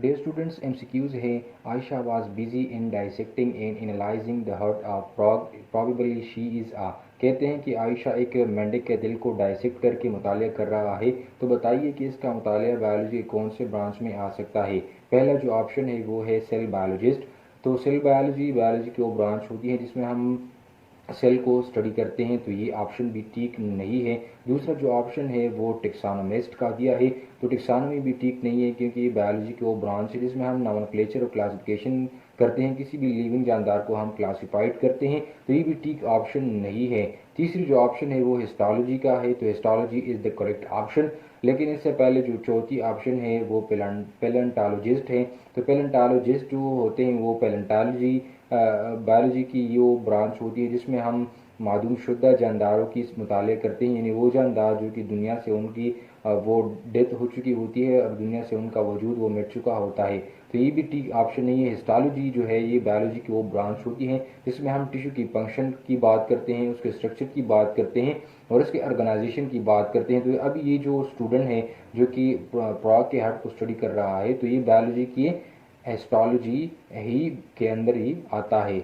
Dear students, MCQs है. Aisha was busy in dissecting and analyzing the heart of frog. Probably she is a. कहते हैं कि आयशा एक मेंढक के दिल को डाइसेक्ट करके मुतालिया कर रहा है. तो बताइए कि इसका मुतालिया बायोलॉजी के कौन से ब्रांच में आ सकता है. पहला जो ऑप्शन है वो है सेल बायोलॉजिस्ट. तो सेल बायोलॉजी की वो ब्रांच होती है जिसमें हम सेल को स्टडी करते हैं, तो ये ऑप्शन भी ठीक नहीं है. दूसरा जो ऑप्शन है वो टेक्सानोमिस्ट का दिया है. तो टेक्सानोमी भी ठीक नहीं है क्योंकि ये बायोलॉजी की वो ब्रांच है जिसमें हम नॉमेनक्लेचर और क्लासिफिकेशन करते हैं, किसी भी लिविंग जानदार को हम क्लासिफाइड करते हैं, तो ये भी ठीक ऑप्शन नहीं है. तीसरी जो ऑप्शन है वो हिस्टोलॉजी का है. तो histology is the correct option. लेकिन इससे पहले जो चौथी ऑप्शन है वो पेलेंटोलॉजिस्ट है. तो पेलेंटोलॉजिस्ट जो होते हैं वो पेलेंटोलॉजी बायोलॉजी की वो ब्रांच होती है जिसमें हम मादूम शुदा जानदारों की मुताले करते हैं, यानी वो जानदार जो कि दुनिया से उनकी वो डेथ हो चुकी होती है, अब दुनिया से उनका वजूद वो मिट चुका होता है. तो ये भी ठीक ऑप्शन नहीं है. हिस्टोलॉजी जो है ये बायोलॉजी की वो ब्रांच होती है जिसमें हम टिश्यू की फंक्शन की बात करते हैं, उसके स्ट्रक्चर की बात करते हैं और उसके ऑर्गेनाइजेशन की बात करते हैं. तो अभी ये जो स्टूडेंट है जो कि फ्रॉग के हार्ट को स्टडी कर रहा है, तो ये बायोलॉजी की हिस्टोलॉजी ही के अंदर ही आता है.